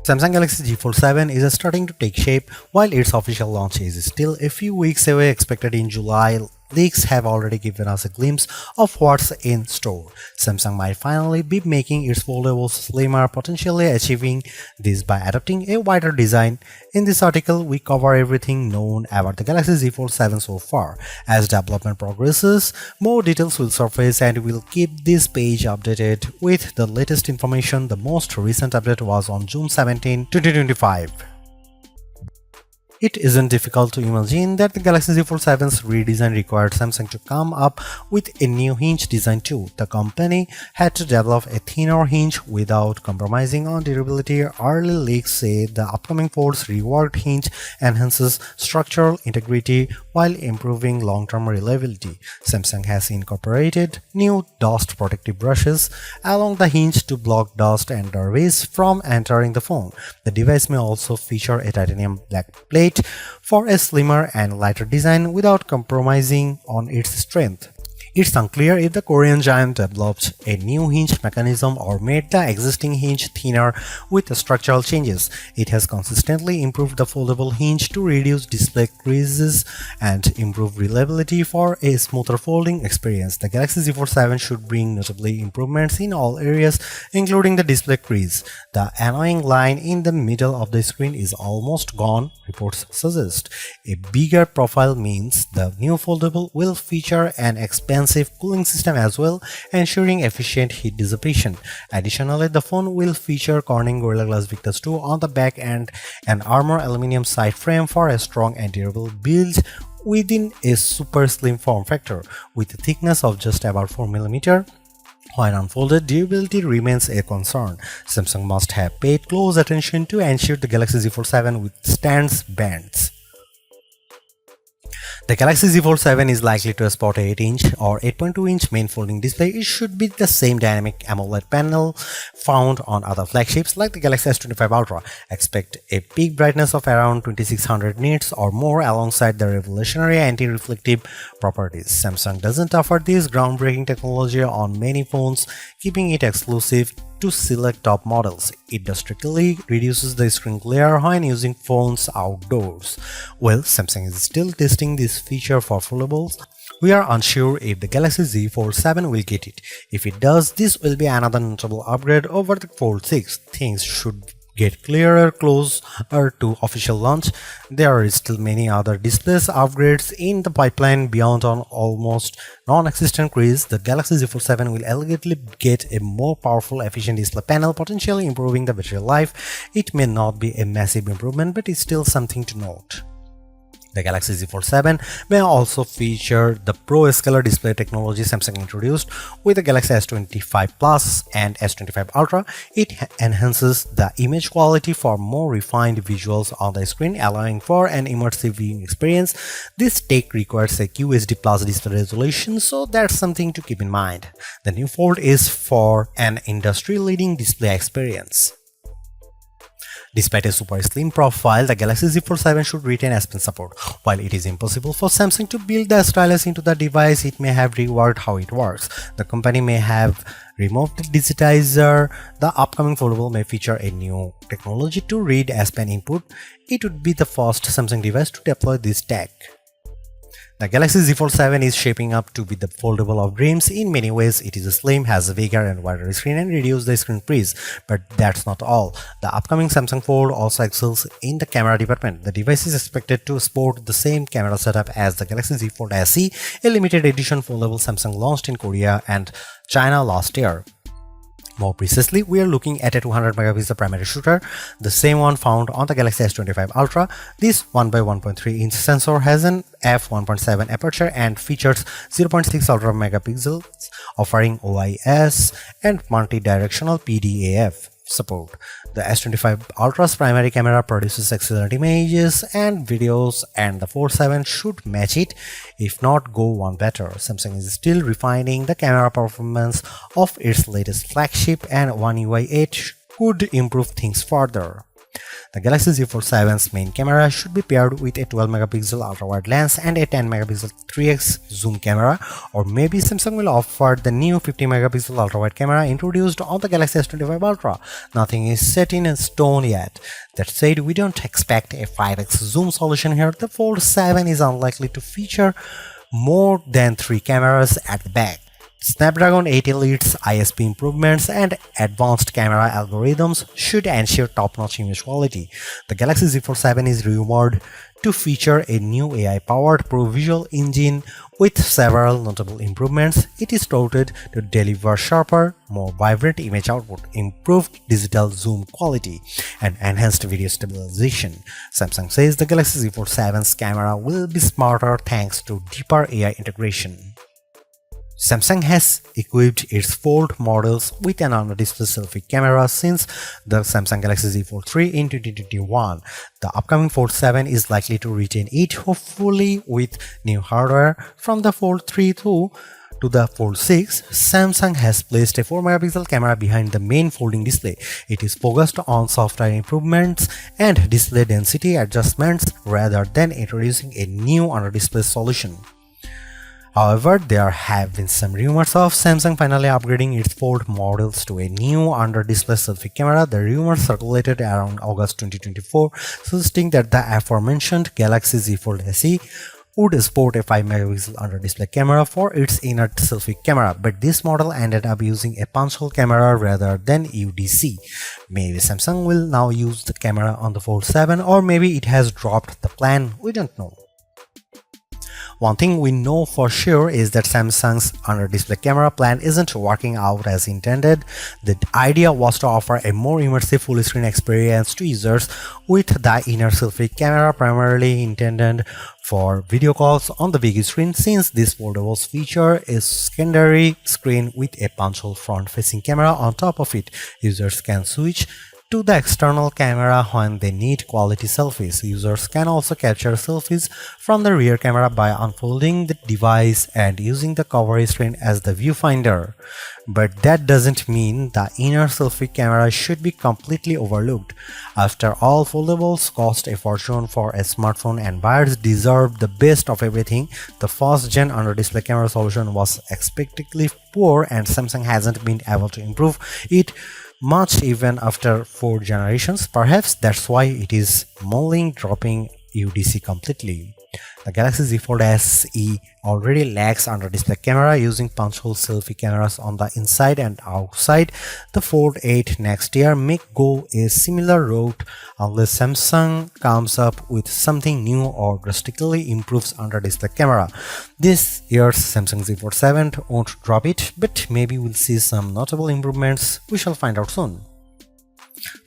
Samsung Galaxy Z Fold 7 is starting to take shape. While its official launch is still a few weeks away, expected in July. Leaks have already given us a glimpse of what's in store. Samsung might finally be making its foldables slimmer, potentially achieving this by adopting a wider design. In this article, we cover everything known about the Galaxy Z Fold 7 so far. As development progresses, more details will surface and we'll keep this page updated with the latest information. The most recent update was on June 17, 2025. It isn't difficult to imagine that the Galaxy Z Fold 7's redesign required Samsung to come up with a new hinge design too. The company had to develop a thinner hinge without compromising on durability. Early leaks say the upcoming Fold's reworked hinge enhances structural integrity while improving long-term reliability. Samsung has incorporated new dust protective brushes along the hinge to block dust and debris from entering the phone. The device may also feature a titanium black plate for a slimmer and lighter design without compromising on its strength. It's unclear if the Korean giant developed a new hinge mechanism or made the existing hinge thinner with structural changes. It has consistently improved the foldable hinge to reduce display creases and improve reliability for a smoother folding experience. The Galaxy Z Fold 7 should bring notably improvements in all areas, including the display crease. The annoying line in the middle of the screen is almost gone, reports suggest. A bigger profile means the new foldable will feature an expansive cooling system as well, ensuring efficient heat dissipation. Additionally, the phone will feature Corning Gorilla Glass Victus 2 on the back and an armor aluminum side frame for a strong and durable build within a super slim form factor. With a thickness of just about 4mm, when unfolded, durability remains a concern. Samsung must have paid close attention to ensure the Galaxy Z Fold 7 withstands bends. The Galaxy Z Fold 7 is likely to sport a 8-inch or 8.2-inch main folding display. It should be the same dynamic AMOLED panel found on other flagships like the Galaxy S25 Ultra. Expect a peak brightness of around 2600 nits or more alongside the revolutionary anti-reflective properties. Samsung doesn't offer this groundbreaking technology on many phones, keeping it exclusive to select top models. It drastically reduces the screen glare when using phones outdoors. Well, Samsung is still testing this feature for foldables. We are unsure if the Galaxy Z Fold 7 will get it. If it does, this will be another notable upgrade over the Fold 6. Things should get clearer closer to official launch. There are still many other displays upgrades in the pipeline beyond an almost non-existent crease. The Galaxy Z Fold 7 will elegantly get a more powerful, efficient display panel, potentially improving the battery life. It may not be a massive improvement, but it's still something to note. The Galaxy Z Fold 7 may also feature the Pro Scalar display technology Samsung introduced with the Galaxy S25 Plus and S25 Ultra. It enhances the image quality for more refined visuals on the screen, allowing for an immersive viewing experience. This tech requires a QHD Plus display resolution, so that's something to keep in mind. The new Fold is for an industry-leading display experience. Despite a super slim profile, the Galaxy Z Fold 7 should retain S Pen support. While it is impossible for Samsung to build the stylus into the device, it may have reworked how it works. The company may have removed the digitizer. The upcoming foldable may feature a new technology to read S Pen input. It would be the first Samsung device to deploy this tech. The Galaxy Z Fold 7 is shaping up to be the foldable of dreams. In many ways, it is slim, has a bigger and wider screen and reduces the screen crease. But that's not all. The upcoming Samsung Fold also excels in the camera department. The device is expected to sport the same camera setup as the Galaxy Z Fold SE, a limited edition foldable Samsung launched in Korea and China last year. More precisely, we are looking at a 200 megapixel primary shooter, the same one found on the Galaxy S25 Ultra. This 1x1.3-inch sensor has an f1.7 aperture and features 0.6 ultra megapixels, offering OIS and multi-directional PDAF support. The S25 Ultra's primary camera produces excellent images and videos, and the Fold 7 should match it, if not go one better. Samsung is still refining the camera performance of its latest flagship, and One UI 8 could improve things further. The Galaxy Z Fold 7's main camera should be paired with a 12 megapixel ultra-wide lens and a 10 megapixel 3x zoom camera, or maybe Samsung will offer the new 50 megapixel ultra-wide camera introduced on the Galaxy S25 Ultra. Nothing is set in stone yet. That said, we don't expect a 5x zoom solution here. The Fold 7 is unlikely to feature more than 3 cameras at the back. Snapdragon 8 Elite's ISP improvements and advanced camera algorithms should ensure top-notch image quality. The Galaxy Z Fold 7 is rumored to feature a new AI-powered Pro Visual engine with several notable improvements. It is touted to deliver sharper, more vibrant image output, improved digital zoom quality, and enhanced video stabilization. Samsung says the Galaxy Z Fold 7's camera will be smarter thanks to deeper AI integration. Samsung has equipped its Fold models with an under-display selfie camera since the Samsung Galaxy Z Fold 3 in 2021. The upcoming Fold 7 is likely to retain it, hopefully with new hardware. From the Fold 3 to the Fold 6, Samsung has placed a 4 megapixel camera behind the main folding display. It is focused on software improvements and display density adjustments rather than introducing a new under-display solution. However, there have been some rumors of Samsung finally upgrading its Fold models to a new under-display selfie camera. The rumors circulated around August 2024, suggesting that the aforementioned Galaxy Z Fold SE would sport a 5 megapixel under-display camera for its inert selfie camera, but this model ended up using a punch-hole camera rather than UDC. Maybe Samsung will now use the camera on the Fold 7, or maybe it has dropped the plan, we don't know. One thing we know for sure is that Samsung's under-display camera plan isn't working out as intended. The idea was to offer a more immersive full-screen experience to users, with the inner selfie camera primarily intended for video calls on the big screen. Since this foldables feature a secondary screen with a punch-hole front-facing camera on top of it, users can switch to the external camera when they need quality selfies. Users can also capture selfies from the rear camera by unfolding the device and using the cover screen as the viewfinder. But that doesn't mean the inner selfie camera should be completely overlooked. After all, foldables cost a fortune for a smartphone and buyers deserve the best of everything. The first-gen under-display camera solution was expectedly poor, and Samsung hasn't been able to improve it much even after 4 generations. Perhaps that's why it is mulling dropping UDC completely. The Galaxy Z Fold SE already lacks under-display camera, using punch-hole selfie cameras on the inside and outside. The Fold 8 next year may go a similar route unless Samsung comes up with something new or drastically improves under-display camera. This year's Samsung Z Fold 7 won't drop it, but maybe we'll see some notable improvements. We shall find out soon.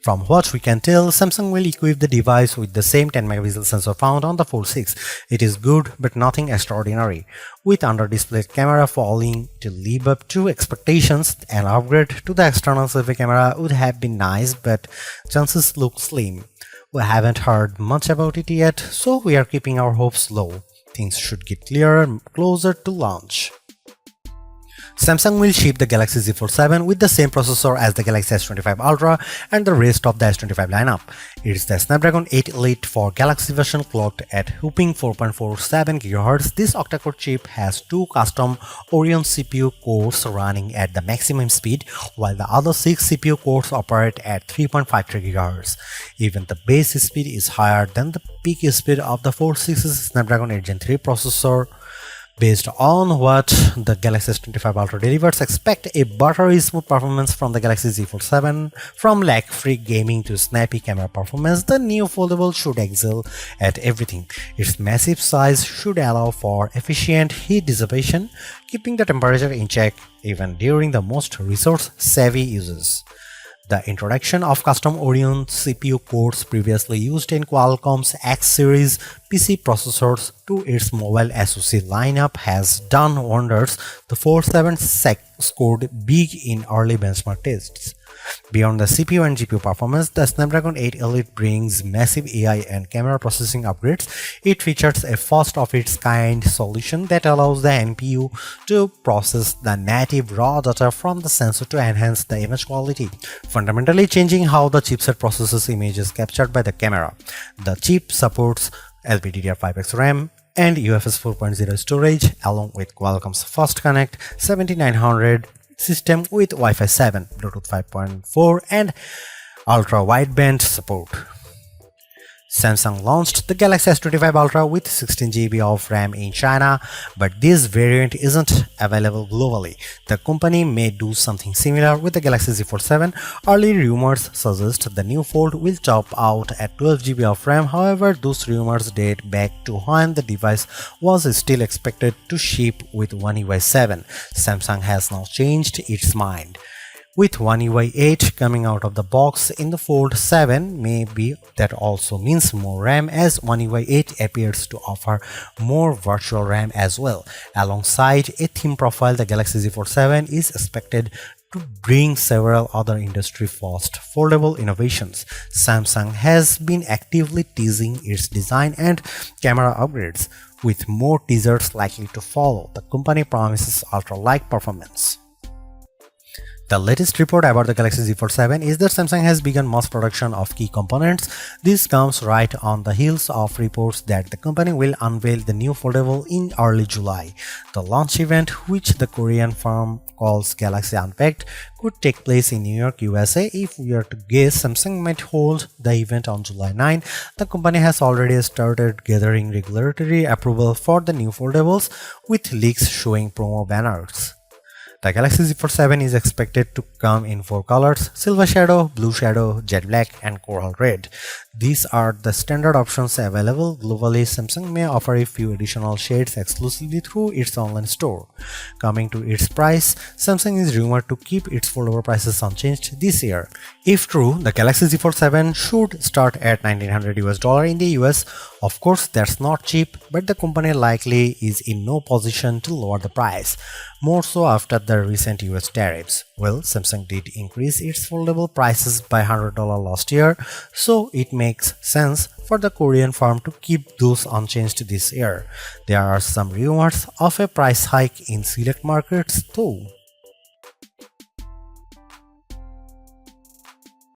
From what we can tell, Samsung will equip the device with the same 10 megapixel sensor found on the Fold 6. It is good, but nothing extraordinary. With under-display camera failing to live up to expectations, an upgrade to the external selfie camera would have been nice, but chances look slim. We haven't heard much about it yet, so we are keeping our hopes low. Things should get clearer closer to launch. Samsung will ship the Galaxy Z Fold 7 with the same processor as the Galaxy S25 Ultra and the rest of the S25 lineup. It is the Snapdragon 8 Elite for Galaxy version, clocked at whopping 4.47 GHz. This octa-core chip has 2 custom Oryon CPU cores running at the maximum speed, while the other 6 CPU cores operate at 3.53 GHz. Even the base speed is higher than the peak speed of the Fold 6's Snapdragon 8 Gen 3 processor. Based on what the Galaxy S25 Ultra delivers, expect a buttery smooth performance from the Galaxy Z Fold 7. From lag-free gaming to snappy camera performance, the new foldable should excel at everything. Its massive size should allow for efficient heat dissipation, keeping the temperature in check even during the most resource-savvy uses. The introduction of custom Oryon CPU cores previously used in Qualcomm's X series PC processors to its mobile SoC lineup has done wonders. The Fold 7 scored big in early benchmark tests. Beyond the CPU and GPU performance, the Snapdragon 8 Elite brings massive AI and camera processing upgrades. It features a first-of-its-kind solution that allows the NPU to process the native raw data from the sensor to enhance the image quality, fundamentally changing how the chipset processes images captured by the camera. The chip supports LPDDR5X RAM and UFS 4.0 storage, along with Qualcomm's Fast Connect 7900 system with Wi-Fi 7, Bluetooth 5.4 and ultra-wideband support. Samsung launched the Galaxy S25 Ultra with 16GB of RAM in China, but this variant isn't available globally. The company may do something similar with the Galaxy Z Fold 7. Early rumors suggest the new Fold will top out at 12GB of RAM. However, those rumors date back to when the device was still expected to ship with One UI 7. Samsung has now changed its mind. With One UI 8 coming out of the box in the Fold 7, maybe that also means more RAM, as One UI 8 appears to offer more virtual RAM as well. Alongside a theme profile, the Galaxy Z Fold 7 is expected to bring several other industry-first foldable innovations. Samsung has been actively teasing its design and camera upgrades, with more teasers likely to follow. The company promises ultra-like performance. The latest report about the Galaxy Z Fold 7 is that Samsung has begun mass production of key components. This comes right on the heels of reports that the company will unveil the new foldable in early July. The launch event, which the Korean firm calls Galaxy Unpacked, could take place in New York, USA. If we are to guess, Samsung might hold the event on July 9. The company has already started gathering regulatory approval for the new foldables, with leaks showing promo banners. The Galaxy Z Fold 7 is expected to come in 4 colors: Silver Shadow, Blue Shadow, Jet Black, and Coral Red. These are the standard options available globally. Samsung may offer a few additional shades exclusively through its online store. Coming to its price, Samsung is rumored to keep its foldable prices unchanged this year. If true, the Galaxy Z Fold 7 should start at $1,900 in the US. Of course, that's not cheap, but the company likely is in no position to lower the price, more so after the recent US tariffs. Well, Samsung did increase its foldable prices by $100 last year, so it makes sense for the Korean firm to keep those unchanged this year. There are some rumors of a price hike in select markets though.